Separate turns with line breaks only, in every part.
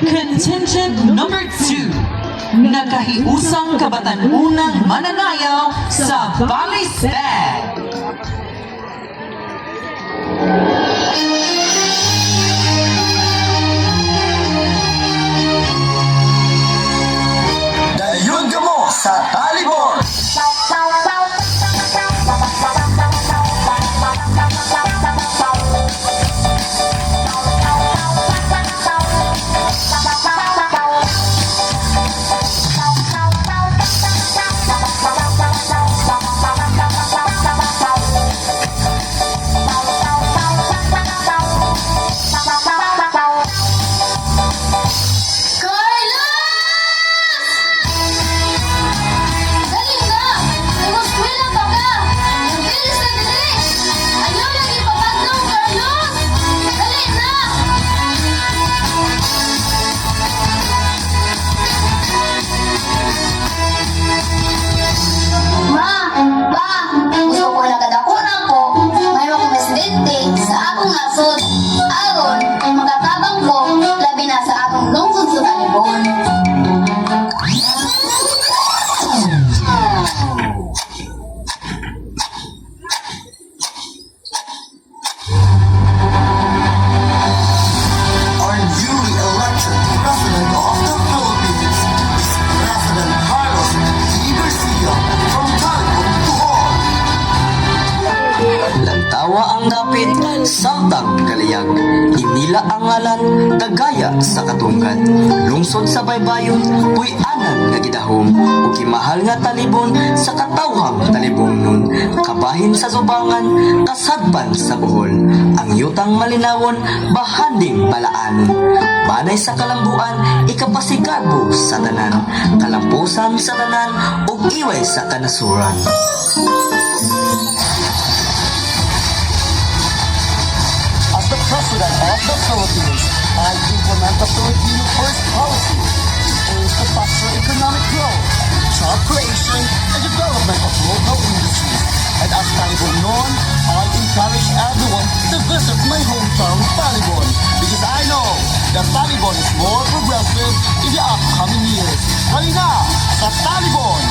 Contingent number 2, nakahiusang kabataan-unang mananayaw sa Balisbag.
Dayon ka mo sa Talibor!
Tawa ang dapit, samtang kaliyag. Inila ang ngalan, kagaya sa katungkad. Lungsod sa baybayon, puy-anan nga gidahom. O kimahal nga talibon, sa katawhang talibong nun. Kabahin sa subangan, kasadpan sa buhol. Ang yutang malinawon, bahanding balaanon. Banay sa kalambuan, ikapasigabo sa tanan. Kalampusan sa tanan, o iway sa kanasuran.
The President of the Philippines, I implement the Filipino First policy, which aims to foster economic growth, job creation, and development of local industries. And as Talibon known, I encourage everyone to visit my hometown, Talibon, because I know that Talibon is more progressive in the upcoming years. Halina sa Talibon!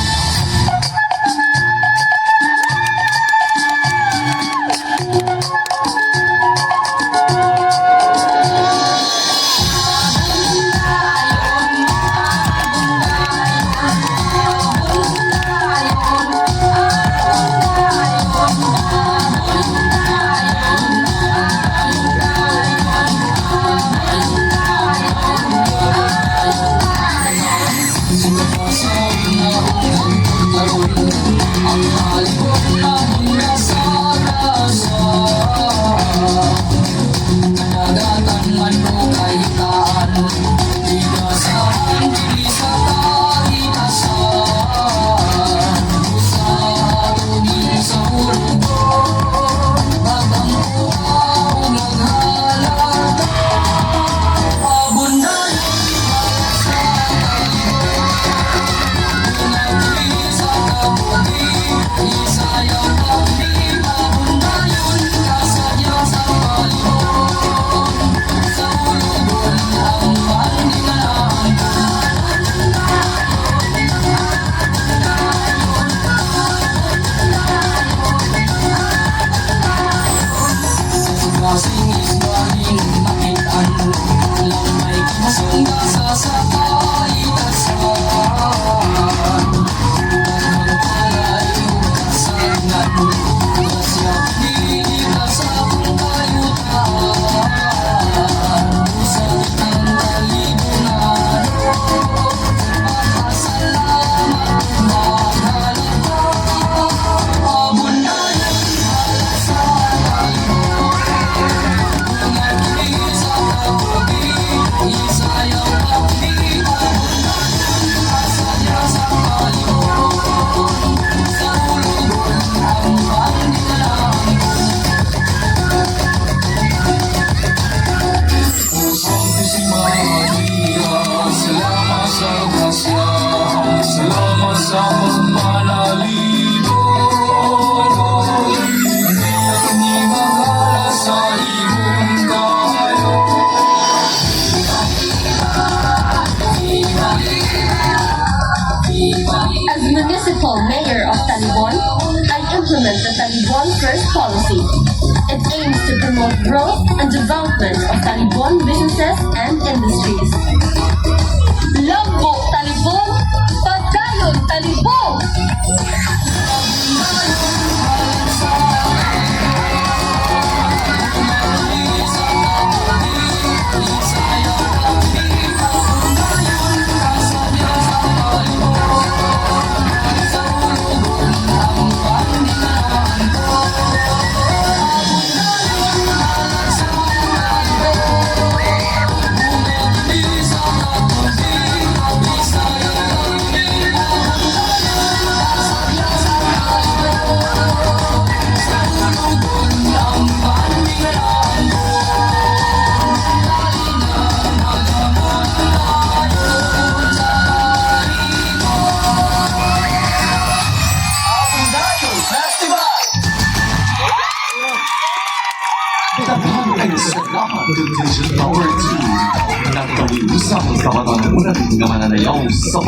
lawful mayor of Talibon, I implement the Talibon First policy. It aims to promote growth and development of Talibon businesses and industries. Lambok Talibon, Pagkayon Talibon!
Ay salamat Division Number 2 Nagkawiusang kabataan unang mananayaw sa